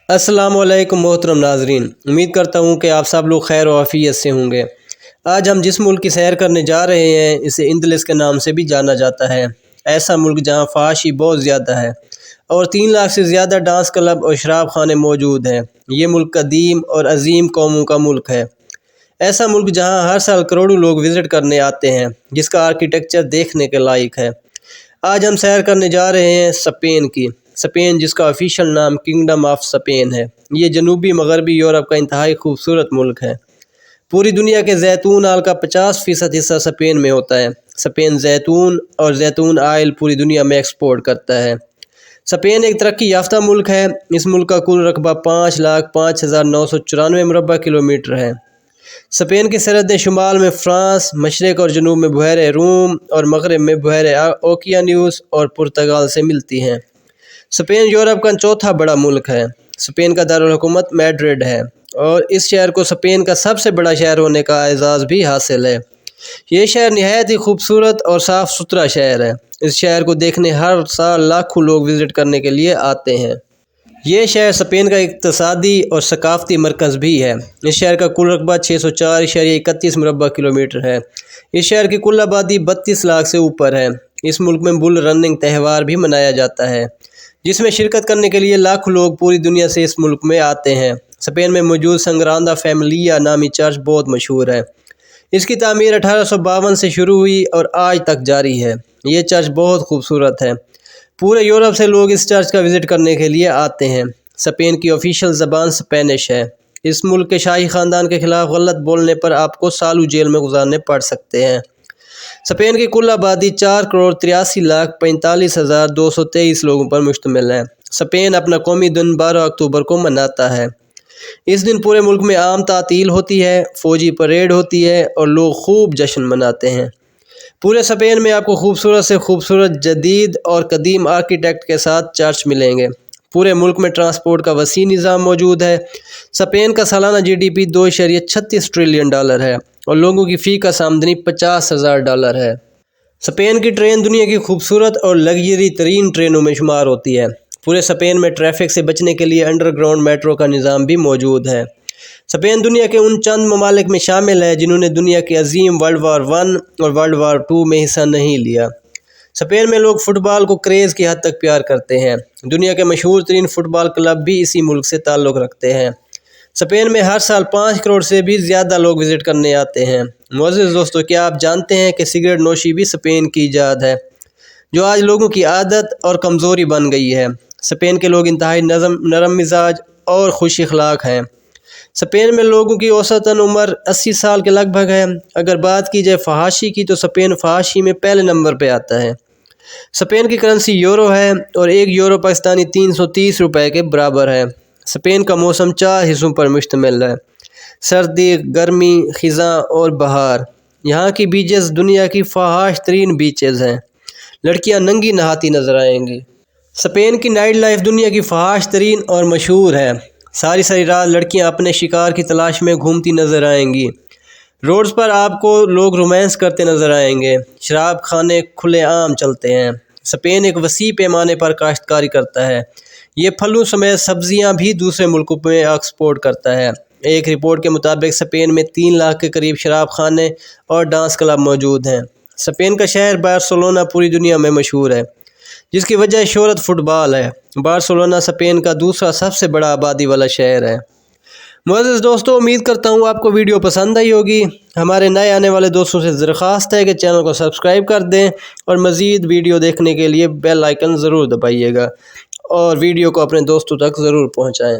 السلام علیکم محترم ناظرین، امید کرتا ہوں کہ آپ سب لوگ خیر و عافیت سے ہوں گے۔ آج ہم جس ملک کی سیر کرنے جا رہے ہیں اسے اندلس کے نام سے بھی جانا جاتا ہے۔ ایسا ملک جہاں فحاشی بہت زیادہ ہے اور 3 لاکھ سے زیادہ ڈانس کلب اور شراب خانے موجود ہیں۔ یہ ملک قدیم اور عظیم قوموں کا ملک ہے۔ ایسا ملک جہاں ہر سال کروڑوں لوگ وزٹ کرنے آتے ہیں، جس کا آرکیٹیکچر دیکھنے کے لائق ہے۔ آج ہم سیر کرنے جا رہے ہیں اسپین کی۔ اسپین، جس کا آفیشیل نام کنگڈم آف اسپین ہے، یہ جنوبی مغربی یورپ کا انتہائی خوبصورت ملک ہے۔ پوری دنیا کے زیتون آئل کا 50% حصہ اسپین میں ہوتا ہے۔ اسپین زیتون اور زیتون آئل پوری دنیا میں ایکسپورٹ کرتا ہے۔ اسپین ایک ترقی یافتہ ملک ہے۔ اس ملک کا کل رقبہ 5,05,994 مربع کلومیٹر ہے۔ اسپین کی سرحدیں شمال میں فرانس، مشرق اور جنوب میں بحیرہ روم اور مغرب میں بحیرہ اوقیانوس اور پرتگال سے ملتی ہیں۔ اسپین یورپ کا چوتھا بڑا ملک ہے۔ اسپین کا دارالحکومت میڈرڈ ہے اور اس شہر کو اسپین کا سب سے بڑا شہر ہونے کا اعزاز بھی حاصل ہے۔ یہ شہر نہایت ہی خوبصورت اور صاف ستھرا شہر ہے۔ اس شہر کو دیکھنے ہر سال لاکھوں لوگ وزٹ کرنے کے لیے آتے ہیں۔ یہ شہر اسپین کا اقتصادی اور ثقافتی مرکز بھی ہے۔ اس شہر کا کل رقبہ 604.31 مربع کلومیٹر ہے۔ اس شہر کی کل آبادی 32 لاکھ سے اوپر ہے۔ اس ملک میں بل رننگ تہوار بھی منایا جاتا ہے، جس میں شرکت کرنے کے لیے لاکھوں لوگ پوری دنیا سے اس ملک میں آتے ہیں۔ اسپین میں موجود سنگراندا فیملیا نامی چرچ بہت مشہور ہے۔ اس کی تعمیر 1852 سے شروع ہوئی اور آج تک جاری ہے۔ یہ چرچ بہت خوبصورت ہے۔ پورے یورپ سے لوگ اس چرچ کا وزٹ کرنے کے لیے آتے ہیں۔ اسپین کی آفیشیل زبان اسپینش ہے۔ اس ملک کے شاہی خاندان کے خلاف غلط بولنے پر آپ کو سالوں جیل میں گزارنے پڑ سکتے ہیں۔ اسپین کی کل آبادی 4,83,45,223 لوگوں پر مشتمل ہے۔ اسپین اپنا قومی دن 12 اکتوبر کو مناتا ہے۔ اس دن پورے ملک میں عام تعطیل ہوتی ہے، فوجی پریڈ ہوتی ہے اور لوگ خوب جشن مناتے ہیں۔ پورے اسپین میں آپ کو خوبصورت سے خوبصورت جدید اور قدیم آرکیٹیکٹ کے ساتھ چرچ ملیں گے۔ پورے ملک میں ٹرانسپورٹ کا وسیع نظام موجود ہے۔ اسپین کا سالانہ GDP $2.36 ٹریلین ہے اور لوگوں کی فی کس آمدنی $50,000 ہے۔ اسپین کی ٹرین دنیا کی خوبصورت اور لگژری ترین ٹرینوں میں شمار ہوتی ہے۔ پورے اسپین میں ٹریفک سے بچنے کے لیے انڈر گراؤنڈ میٹرو کا نظام بھی موجود ہے۔ اسپین دنیا کے ان چند ممالک میں شامل ہے جنہوں نے دنیا کے عظیم World War I اور World War II میں حصہ نہیں لیا۔ اسپین میں لوگ فٹ بال کو کریز کی حد تک پیار کرتے ہیں۔ دنیا کے مشہور ترین فٹ بال کلب بھی اسی ملک سے تعلق رکھتے ہیں۔ اسپین میں ہر سال 5 کروڑ سے بھی زیادہ لوگ وزٹ کرنے آتے ہیں۔ معزز دوستو، کیا آپ جانتے ہیں کہ سگریٹ نوشی بھی اسپین کی ایجاد ہے، جو آج لوگوں کی عادت اور کمزوری بن گئی ہے؟ اسپین کے لوگ انتہائی نرم مزاج اور خوش اخلاق ہیں۔ اسپین میں لوگوں کی اوسطاً عمر 80 سال کے لگ بھگ ہے۔ اگر بات کی جائے فحاشی کی تو اسپین فحاشی میں پہلے نمبر پہ آتا ہے۔ اسپین کی کرنسی یورو ہے اور 1 یورو پاکستانی 330 روپے کے برابر ہے۔ اسپین کا موسم 4 حصوں پر مشتمل ہے: سردی، گرمی، خزاں اور بہار۔ یہاں کی بیچز دنیا کی فحاش ترین بیچز ہیں۔ لڑکیاں ننگی نہاتی نظر آئیں گی۔ اسپین کی نائٹ لائف دنیا کی فحاش ترین اور مشہور ہے۔ ساری رات لڑکیاں اپنے شکار کی تلاش میں گھومتی نظر آئیں گی۔ روڈز پر آپ کو لوگ رومانس کرتے نظر آئیں گے۔ شراب خانے کھلے عام چلتے ہیں۔ اسپین ایک وسیع پیمانے پر کاشتکاری کرتا ہے۔ یہ پھلوں سمیت سبزیاں بھی دوسرے ملکوں میں ایکسپورٹ کرتا ہے۔ ایک رپورٹ کے مطابق اسپین میں 3 لاکھ کے قریب شراب خانے اور ڈانس کلب موجود ہیں۔ اسپین کا شہر بارسلونا پوری دنیا میں مشہور ہے، جس کی وجہ شہرت فٹ بال ہے۔ بارسلونا اسپین کا دوسرا سب سے بڑا آبادی والا شہر ہے۔ معزز دوستو، امید کرتا ہوں آپ کو ویڈیو پسند آئی ہوگی۔ ہمارے نئے آنے والے دوستوں سے درخواست ہے کہ چینل کو سبسکرائب کر دیں اور مزید ویڈیو دیکھنے کے لیے بیل آئیکن ضرور دبائیے گا اور ویڈیو کو اپنے دوستوں تک ضرور پہنچائیں۔